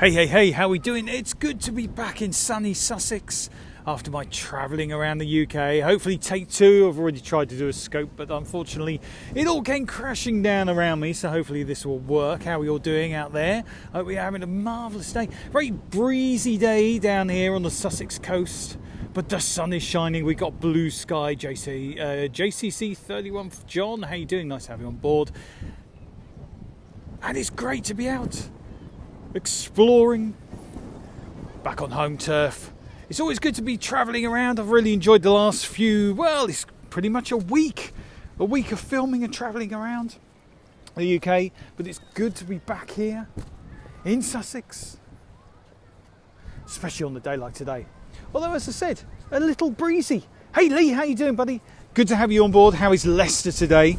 Hey, how we doing? It's good to be back in sunny Sussex after my travelling around the UK. Hopefully take two. I've already tried to do a scope, but unfortunately it all came crashing down around me, so hopefully this will work. How are we all doing out there? Hope we're having a marvellous day. Very breezy day down here on the Sussex coast, but the sun is shining. We got blue sky. JCC 31 John, how you doing? Nice to have you on board. And it's great to be out exploring, back on home turf. It's always good to be travelling around. I've really enjoyed the last few, well, it's pretty much a week of filming and travelling around the UK, but it's good to be back here in Sussex, especially on a day like today. Although, as I said, a little breezy. Hey Lee, how you doing, buddy? Good to have you on board. How is Leicester today?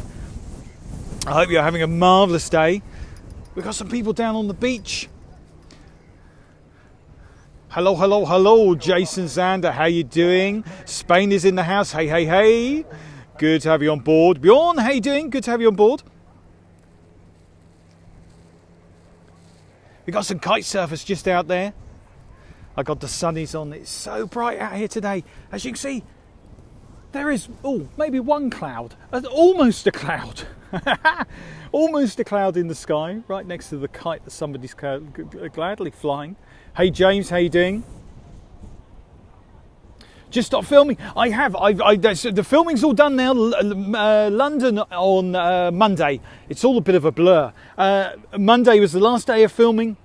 I hope you're having a marvellous day. We've got some people down on the beach. Hello, Jason Zander, how you doing? Spain is in the house, hey. Good to have you on board. Bjorn, how you doing? Good to have you on board. We got some kite surfers just out there. I got the sunnies on. It's so bright out here today. As you can see, there is, maybe one cloud. Almost a cloud. Almost a cloud in the sky, right next to the kite that somebody's gladly flying. Hey James, how you doing? Just stopped filming. I have. The filming's all done now. London on Monday. It's all a bit of a blur. Monday was the last day of filming.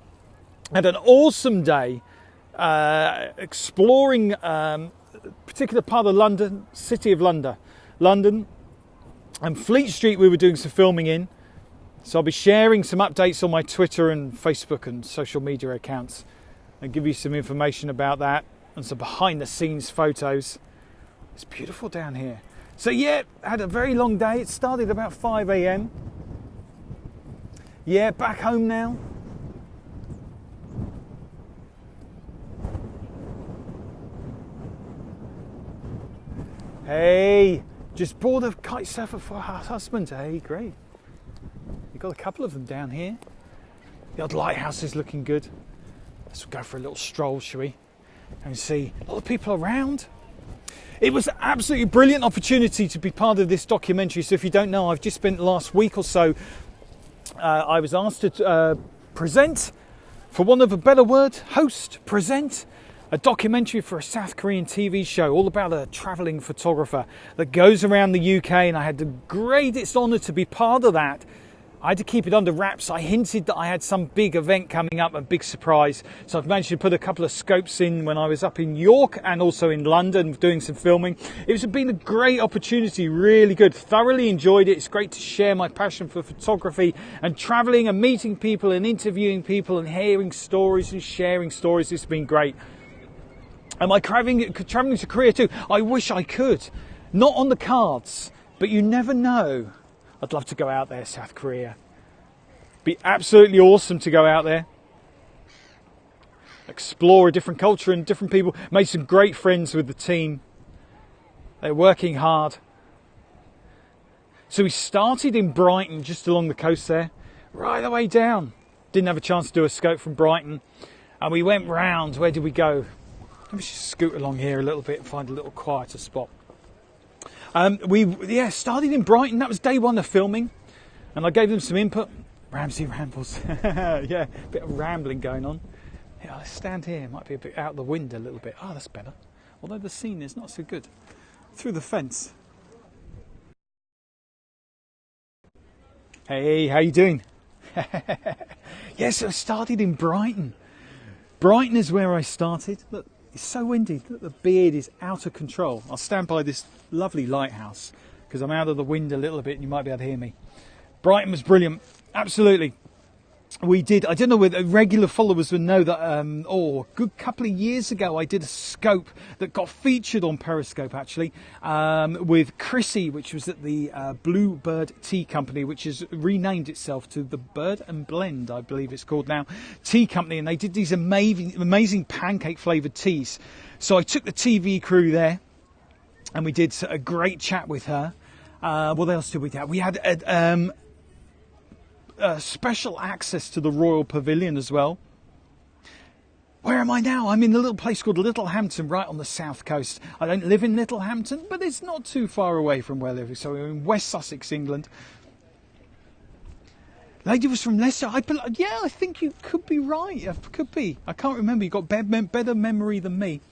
Had an awesome day exploring a particular part of London, City of London, and Fleet Street. We were doing some filming in. So I'll be sharing some updates on my Twitter and Facebook and social media accounts, and give you some information about that and some behind the scenes photos. It's beautiful down here. So yeah, had a very long day. It started about 5 a.m. Yeah, back home now. Hey, just bought a kite surfer for her husband. Hey, great. You've got a couple of them down here. The old lighthouse is looking good. Let's go for a little stroll, shall we? And see a lot of people around. It was an absolutely brilliant opportunity to be part of this documentary. So if you don't know, I've just spent the last week or so, I was asked to present, for want of a better word, present a documentary for a South Korean TV show all about a travelling photographer that goes around the UK, and I had the greatest honour to be part of that. I had to keep it under wraps. I hinted that I had some big event coming up, a big surprise. So I've managed to put a couple of scopes in when I was up in York and also in London doing some filming. It's been a great opportunity, really good. Thoroughly enjoyed it. It's great to share my passion for photography and travelling and meeting people and interviewing people and hearing stories and sharing stories. It's been great. Am I travelling to Korea too? I wish I could. Not on the cards, but you never know. I'd love to go out there, South Korea. Be absolutely awesome to go out there. Explore a different culture and different people. Made some great friends with the team. They're working hard. So we started in Brighton, just along the coast there, right the way down. Didn't have a chance to do a scope from Brighton. And we went round. Where did we go? Let me just scoot along here a little bit and find a little quieter spot. We started in Brighton. That was day one of filming, and I gave them some input. Ramsey rambles. Yeah, a bit of rambling going on. Yeah, let's stand here. Might be a bit out the wind a little bit. Oh, that's better. Although the scene is not so good. Through the fence. Hey, how you doing? Yes, I started in Brighton. Brighton is where I started. Look. It's so windy that the beard is out of control. I'll stand by this lovely lighthouse because I'm out of the wind a little bit and you might be able to hear me. Brighton was brilliant. Absolutely. We did, I don't know whether regular followers would know that, a good couple of years ago I did a scope that got featured on Periscope actually, with Chrissy, which was at the Bluebird Tea Company, which has renamed itself to the Bird and Blend, I believe it's called now, tea company, and they did these amazing pancake flavoured teas. So I took the TV crew there and we did a great chat with her. What else did we do? We had special access to the Royal Pavilion as well. Where am I now? I'm in a little place called Littlehampton, right on the south coast. I don't live in Littlehampton, but it's not too far away from where I live. So we're in West Sussex, England. Lady was from Leicester. Yeah, I think you could be right. It could be. I can't remember. You've got better memory than me.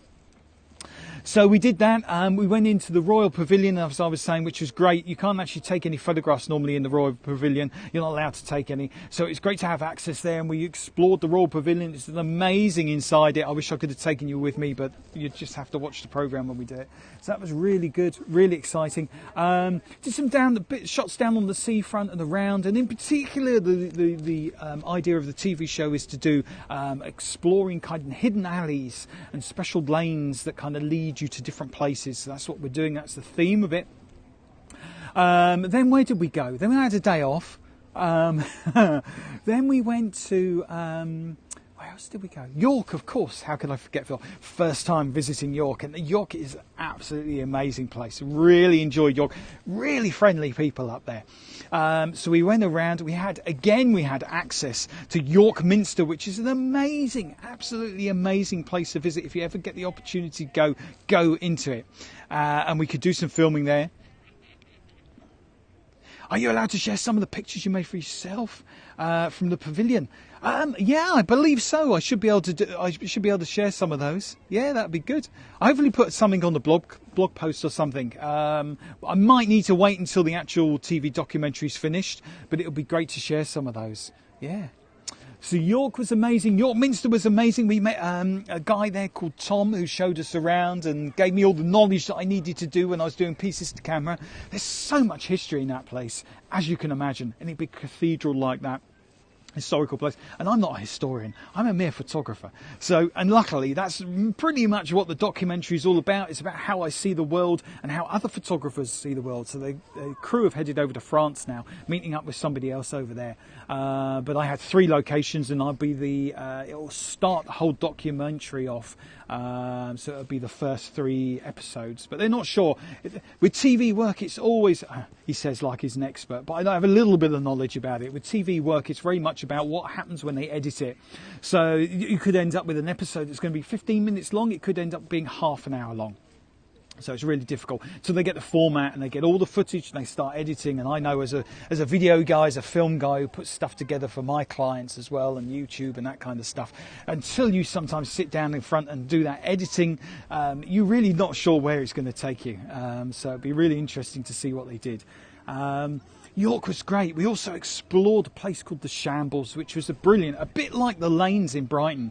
So we did that. We went into the Royal Pavilion, as I was saying, which was great. You can't actually take any photographs normally in the Royal Pavilion. You're not allowed to take any. So it's great to have access there. And we explored the Royal Pavilion. It's amazing inside it. I wish I could have taken you with me, but you just have to watch the programme when we did it. So that was really good, really exciting. Did some shots down on the seafront and around. And in particular, the idea of the TV show is to do exploring kind of hidden alleys and special lanes that kind of lead you to different places. So that's what we're doing. That's the theme of it. Then where did we go? Then we had a day off. Then we went to where else did we go? York, of course. How could I forget, Phil? First time visiting York, and York is an absolutely amazing place. Really enjoyed York. Really friendly people up there. So we went around. We had access to York Minster, which is an amazing, absolutely amazing place to visit. If you ever get the opportunity, go into it. And we could do some filming there. Are you allowed to share some of the pictures you made for yourself from the pavilion? Yeah, I believe so. I should be able to share some of those. Yeah, that'd be good. I hopefully put something on the blog post or something. I might need to wait until the actual TV documentary's finished, but it'll be great to share some of those. Yeah. So York was amazing. York Minster was amazing. We met a guy there called Tom who showed us around and gave me all the knowledge that I needed to do when I was doing pieces to camera. There's so much history in that place, as you can imagine. Any big cathedral like that. Historical place, and I'm not a historian, I'm a mere photographer. So, and luckily that's pretty much what the documentary is all about. It's about how I see the world and how other photographers see the world. So the crew have headed over to France now, meeting up with somebody else over there. But I had 3 locations, and I'll be it'll start the whole documentary off. So it'll be the first 3 episodes, but they're not sure. With TV work, it's always, he says like he's an expert, but I have a little bit of knowledge about it. With TV work, it's very much about what happens when they edit it. So you could end up with an episode that's going to be 15 minutes long. It could end up being half an hour long. So it's really difficult. So they get the format and they get all the footage and they start editing. And I know as a video guy, as a film guy who puts stuff together for my clients as well, and YouTube and that kind of stuff, until you sometimes sit down in front and do that editing, you're really not sure where it's going to take you. So it'd be really interesting to see what they did. York was great. We also explored a place called the Shambles, which was a bit like the lanes in Brighton.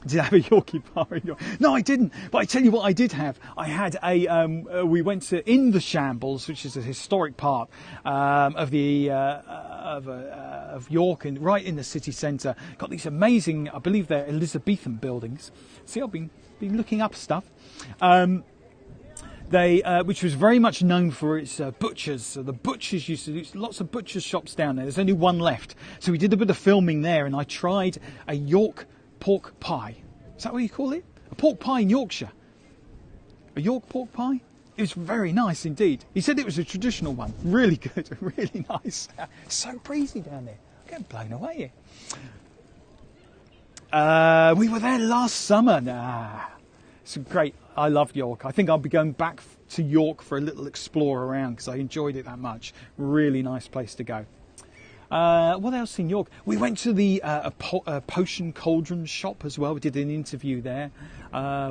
Did I have a Yorkie bar in York? No, I didn't. But I tell you what I did have. I had we went to in the Shambles, which is a historic part of York, and right in the city centre. Got these amazing, I believe they're Elizabethan buildings. See, I've been looking up stuff. Which was very much known for its butchers. So the butchers used to do lots of butchers shops down there. There's only one left. So we did a bit of filming there, and I tried a York pork pie. Is that what you call it? A pork pie in Yorkshire. A York pork pie? It was very nice indeed. He said it was a traditional one. Really good, really nice. So breezy down there. I'm getting blown away here. We were there last summer. It's great. I love York. I think I'll be going back to York for a little explore around because I enjoyed it that much. Really nice place to go. What else in York? We went to the potion cauldron shop as well. We did an interview there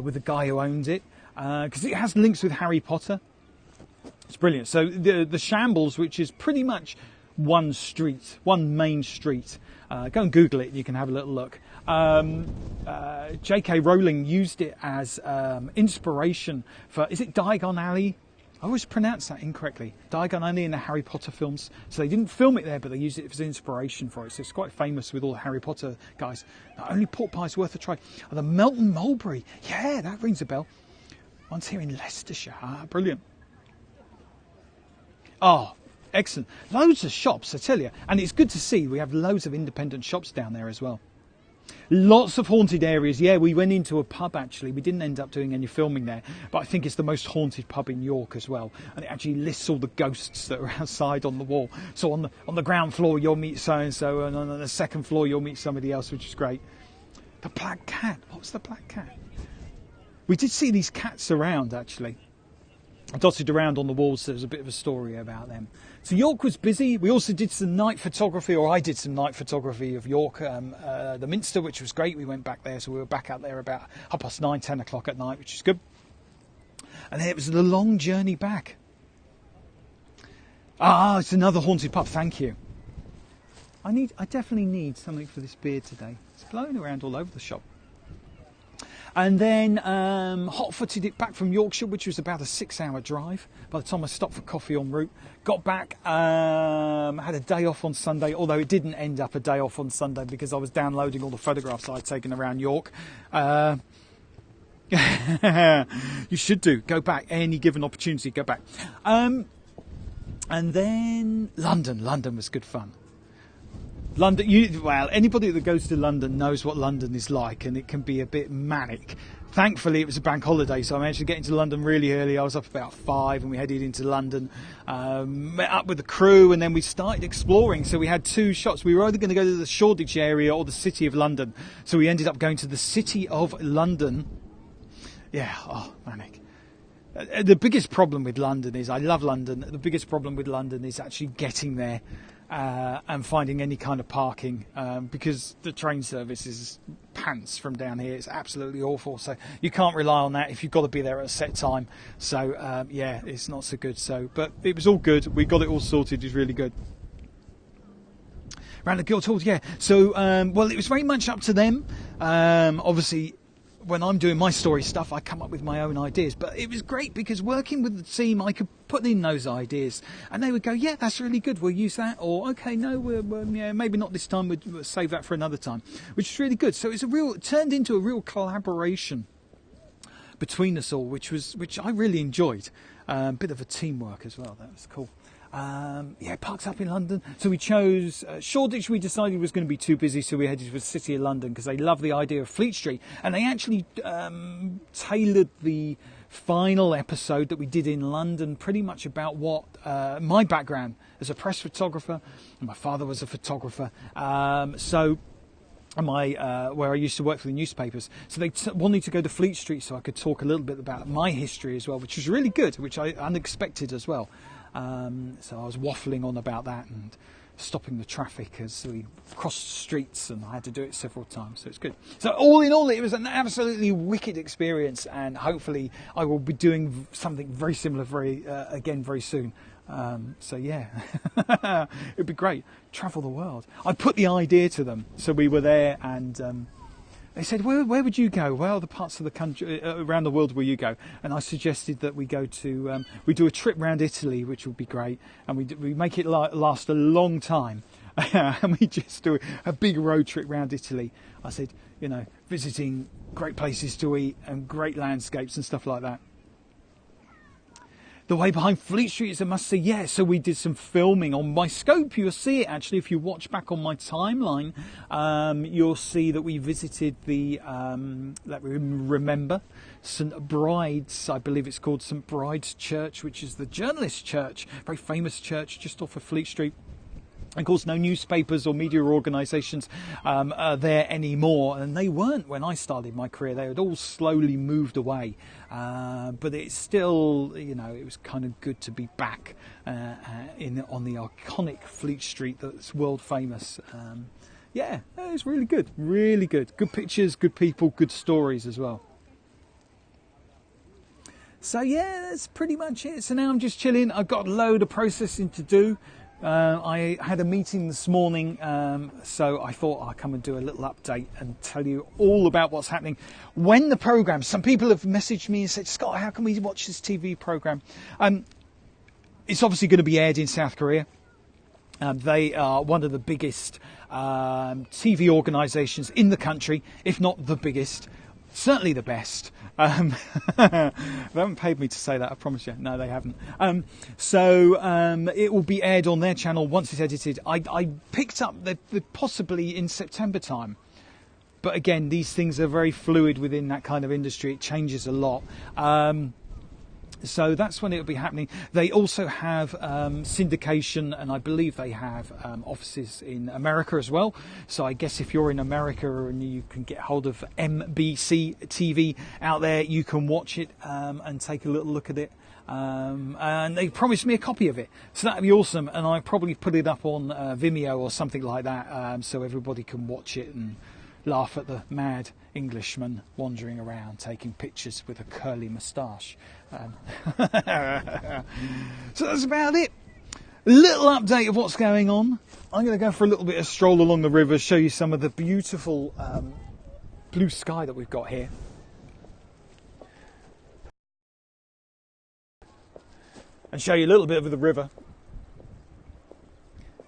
with the guy who owns it because it has links with Harry Potter. It's brilliant. So the Shambles, which is pretty much one main street. Go and Google it and you can have a little look. J.K. Rowling used it as inspiration for, is it Diagon Alley? I always pronounce that incorrectly. Diagon Alley in the Harry Potter films. So they didn't film it there, but they used it as inspiration for it. So it's quite famous with all the Harry Potter guys. Not only pork pie's worth a try. Oh, the Melton Mulberry. Yeah, that rings a bell. One's here in Leicestershire. Brilliant. Oh, excellent. Loads of shops, I tell you. And it's good to see we have loads of independent shops down there as well. Lots of haunted areas. Yeah, we went into a pub actually. We didn't end up doing any filming there, but I think it's the most haunted pub in York as well. And it actually lists all the ghosts that are outside on the wall. So on the ground floor you'll meet so and so, and on the second floor you'll meet somebody else, which is great. The black cat. What was the black cat? We did see these cats around, actually. Dotted around on the walls. There was a bit of a story about them. So York was busy. We also did some night photography, or I did some night photography of York, the Minster, which was great. We went back there, so we were back out there about 9:30, 10 o'clock at night, which is good. And then it was the long journey back. Ah, it's another haunted pub. Thank you. I definitely need something for this beard today. It's blowing around all over the shop. And then hot-footed it back from Yorkshire, which was about a 6-hour drive. By the time I stopped for coffee en route, got back, had a day off on Sunday, although it didn't end up a day off on Sunday because I was downloading all the photographs I'd taken around York. You should do. Go back. Any given opportunity, go back. And then London was good fun. London, anybody that goes to London knows what London is like, and it can be a bit manic. Thankfully, it was a bank holiday, so I managed to get into London really early. I was up about 5, and we headed into London, met up with the crew, and then we started exploring. So we had 2 shots. We were either going to go to the Shoreditch area or the City of London. So we ended up going to the City of London. Yeah, manic. The biggest problem with London is, I love London. The biggest problem with London is actually getting there. And finding any kind of parking, because the train service is pants from down here. It's absolutely awful, so you can't rely on that if you've got to be there at a set time. So it's not so good. But it was all good. We got it all sorted. It was really good. Round the Guildhall, yeah. So it was very much up to them. Obviously, when I'm doing my story stuff, I come up with my own ideas. But it was great because working with the team, I could put in those ideas, and they would go, "Yeah, that's really good. We'll use that." Or, "Okay, no, maybe not this time. We'll save that for another time," which is really good. So it turned into a real collaboration between us all, which I really enjoyed. Bit of a teamwork as well. That was cool. Parked up in London. So we chose Shoreditch. We decided was going to be too busy, so we headed to the City of London because they love the idea of Fleet Street, and they actually tailored the final episode that we did in London pretty much about what my background as a press photographer, and my father was a photographer. Where I used to work for the newspapers. So they wanted to go to Fleet Street so I could talk a little bit about my history as well, which was really good, which I unexpected as well. So I was waffling on about that and stopping the traffic as we crossed streets, and I had to do it several times, so it's good. So all in all, it was an absolutely wicked experience, and hopefully I will be doing something very similar again very soon. It'd be great. Travel the world. I put the idea to them, so we were there, and they said, where would you go? Well, the parts of the country around the world where you go. And I suggested that we go to we do a trip around Italy, which would be great, and we make it last a long time. And we just do a big road trip around Italy. I said, visiting great places to eat and great landscapes and stuff like that. The way behind Fleet Street is a must-see. Yeah, so we did some filming on my scope. You'll see it, actually, if you watch back on my timeline. You'll see that we visited let me remember, St Bride's, I believe it's called St Bride's Church, which is the journalist church, very famous church just off of Fleet Street. Of course, no newspapers or media organisations are there anymore, and they weren't when I started my career. They had all slowly moved away, but it's still, it was kind of good to be back on the iconic Fleet Street that's world famous. It was really good, really good. Good pictures, good people, good stories as well. So that's pretty much it. So now I'm just chilling. I've got a load of processing to do. I had a meeting this morning, so I thought I'd come and do a little update and tell you all about what's happening. When the programme, some people have messaged me and said, "Scott, how can we watch this TV programme?" It's obviously going to be aired in South Korea. They are one of the biggest TV organisations in the country, if not the biggest. Certainly the best. They haven't paid me to say that, I promise you. No, they haven't. It will be aired on their channel once it's edited. I picked up that possibly in September time. But again, these things are very fluid within that kind of industry. It changes a lot. So that's when it'll be happening. They also have syndication, and I believe they have offices in America as well. So I guess if you're in America and you can get hold of MBC TV out there, you can watch it and take a little look at it. And they promised me a copy of it, so that'd be awesome. And I probably put it up on Vimeo or something like that, so everybody can watch it and laugh at the mad Englishman wandering around taking pictures with a curly moustache. So that's about it. A little update of what's going on. I'm going to go for a little bit of stroll along the river, show you some of the beautiful blue sky that we've got here. And show you a little bit of the river.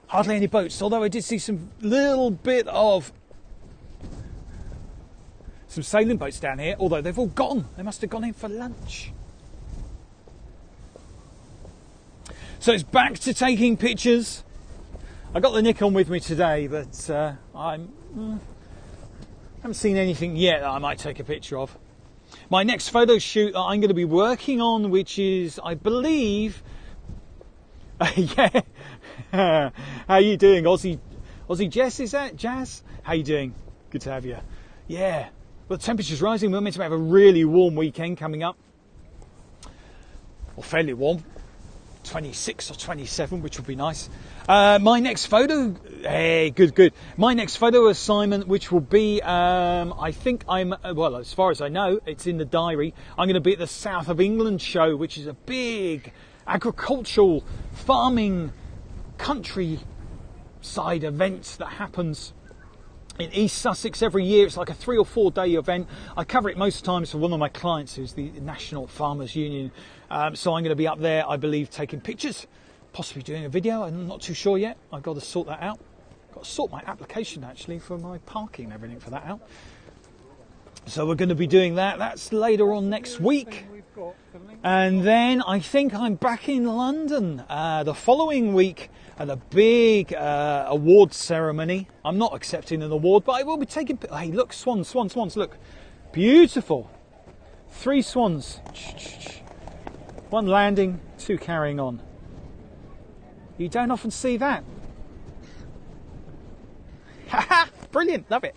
Hardly any boats, although I did see some little bit of some sailing boats down here, although they've all gone. They must have gone in for lunch. So it's back to taking pictures. I got the Nikon with me today, but I haven't seen anything yet that I might take a picture of. My next photo shoot that I'm going to be working on, which is, I believe, yeah. How you doing, Aussie Jess? Is that Jazz? How you doing? Good to have you. Yeah. Well, the temperature's rising. We're meant to have a really warm weekend coming up. Or fairly warm. 26 or 27, which will be nice. My next photo, hey, good. My next photo assignment, which will be, I think well, as far as I know, it's in the diary. I'm going to be at the South of England show, which is a big agricultural farming countryside event that happens in East Sussex every year. It's like a 3 or 4 day event. I cover it most times for one of my clients, who's the National Farmers Union. So I'm going to be up there, I believe, taking pictures, possibly doing a video. I'm not too sure yet. I've got to sort that out. Got to sort my application actually for my parking and everything for that out. So we're going to be doing that. That's later on next week. And then I think I'm back in London the following week at a big award ceremony. I'm not accepting an award, but I will be taking... Hey, look, swans, look. Beautiful. 3 swans. 1 landing, 2 carrying on. You don't often see that. Haha, brilliant, love it.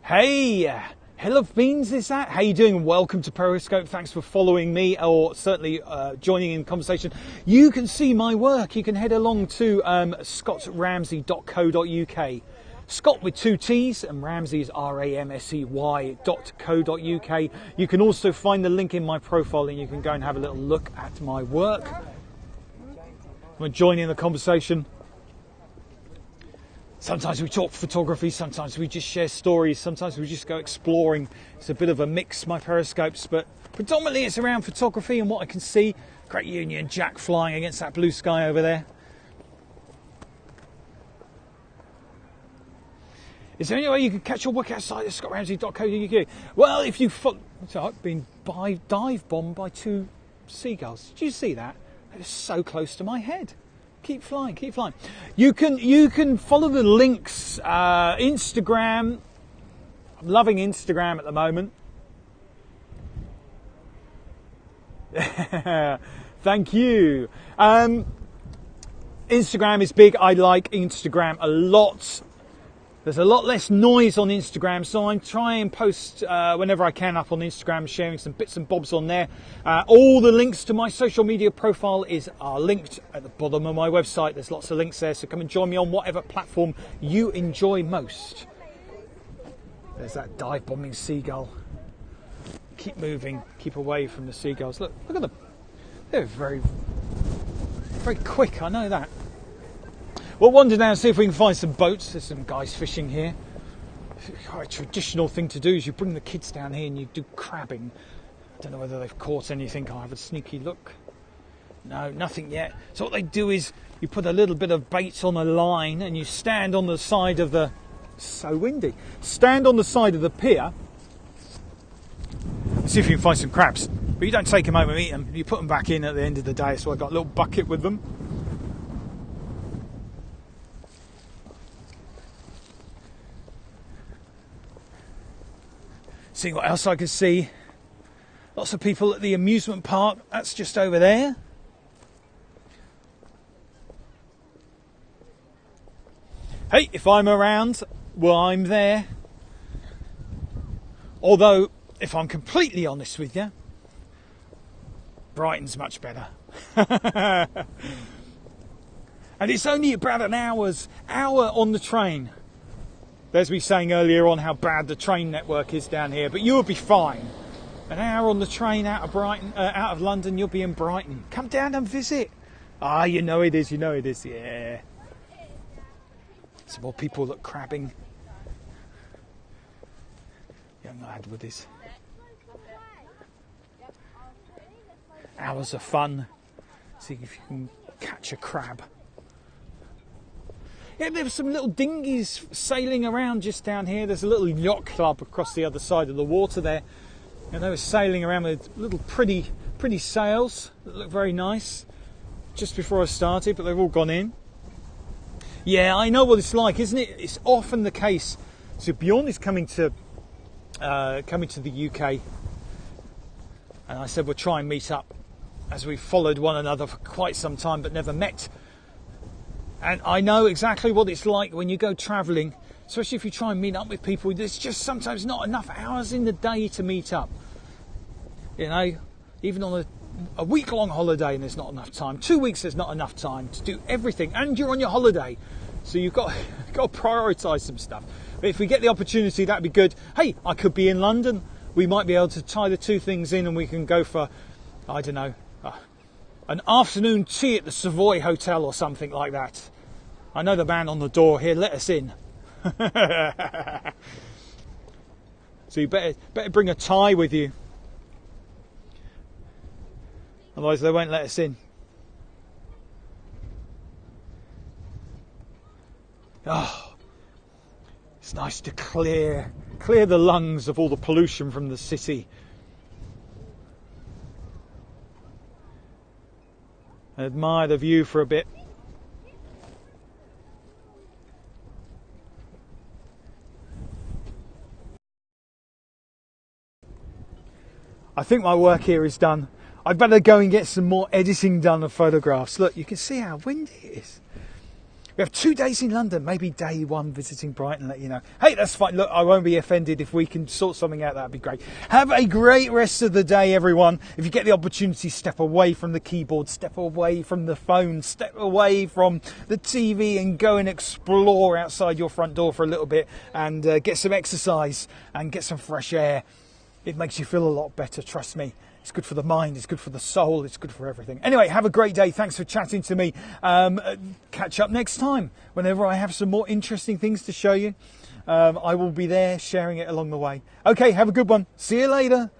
Hey, Hill of Beans is that? How you doing? Welcome to Periscope. Thanks for following me, or certainly joining in the conversation. You can see my work. You can head along to scotramsey.co.uk. Scott with 2 T's, and Ramsey is ramsey.co.uk. You can also find the link in my profile, and you can go and have a little look at my work. I'm joining the conversation. Sometimes we talk photography, sometimes we just share stories, sometimes we just go exploring. It's a bit of a mix, my periscopes, but predominantly it's around photography and what I can see. Great Union Jack flying against that blue sky over there. Is there any way you can catch your work outside of scotramsey.co.uk? Well, if you... I've been dive bombed by 2 seagulls. Did you see that? They were so close to my head. Keep flying. You can follow the links. Instagram. I'm loving Instagram at the moment. Thank you. Instagram is big. I like Instagram a lot. There's a lot less noise on Instagram, so I'm trying and post whenever I can up on Instagram, sharing some bits and bobs on there. All the links to my social media profile are linked at the bottom of my website. There's lots of links there, so come and join me on whatever platform you enjoy most. There's that dive bombing seagull. Keep moving, keep away from the seagulls. Look at them. They're very, very quick, I know that. We'll wander down and see if we can find some boats. There's some guys fishing here. Quite a traditional thing to do is you bring the kids down here and you do crabbing. I don't know whether they've caught anything. I'll have a sneaky look. No, nothing yet. So what they do is you put a little bit of bait on a line and you stand on the side of the... So windy. Stand on the side of the pier and see if you can find some crabs. But you don't take them home and eat them. You put them back in at the end of the day. So I've got a little bucket with them. Seeing what else I can see. Lots of people at the amusement park. That's just over there. Hey, if I'm around, well, I'm there. Although, if I'm completely honest with you, Brighton's much better. And it's only about an hour on the train. There's me saying earlier on how bad the train network is down here, but you'll be fine. An hour on the train out of Brighton, out of London, you'll be in Brighton. Come down and visit. Ah, you know it is, yeah. Some more people look crabbing. Young lad with his hours of fun. See if you can catch a crab. Yeah, there's some little dinghies sailing around just down here. There's a little yacht club across the other side of the water there. And they were sailing around with little pretty sails that look very nice. Just before I started, but they've all gone in. Yeah, I know what it's like, isn't it? It's often the case. So Bjorn is coming to the UK. And I said we'll try and meet up, as we've followed one another for quite some time but never met. And I know exactly what it's like when you go travelling, especially if you try and meet up with people. There's just sometimes not enough hours in the day to meet up. You know, even on a week-long holiday, and there's not enough time. 2 weeks, there's not enough time to do everything, and you're on your holiday, so you've got to prioritise some stuff. But if we get the opportunity, that'd be good. Hey, I could be in London. We might be able to tie the two things in, and we can go for, I don't know, an afternoon tea at the Savoy Hotel or something like that. I know the man on the door here. Let us in. So you better bring a tie with you. Otherwise they won't let us in. Oh, it's nice to clear the lungs of all the pollution from the city. Admire the view for a bit. I think my work here is done. I'd better go and get some more editing done of photographs. Look, you can see how windy it is. We have 2 days in London, maybe day one visiting Brighton, let you know. Hey, that's fine. Look, I won't be offended if we can sort something out. That'd be great. Have a great rest of the day, everyone. If you get the opportunity, step away from the keyboard, step away from the phone, step away from the TV and go and explore outside your front door for a little bit and get some exercise and get some fresh air. It makes you feel a lot better, trust me. It's good for the mind, it's good for the soul, it's good for everything. Anyway, have a great day. Thanks for chatting to me. Catch up next time. Whenever I have some more interesting things to show you, I will be there sharing it along the way. Okay, have a good one. See you later.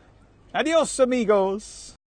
Adios, amigos.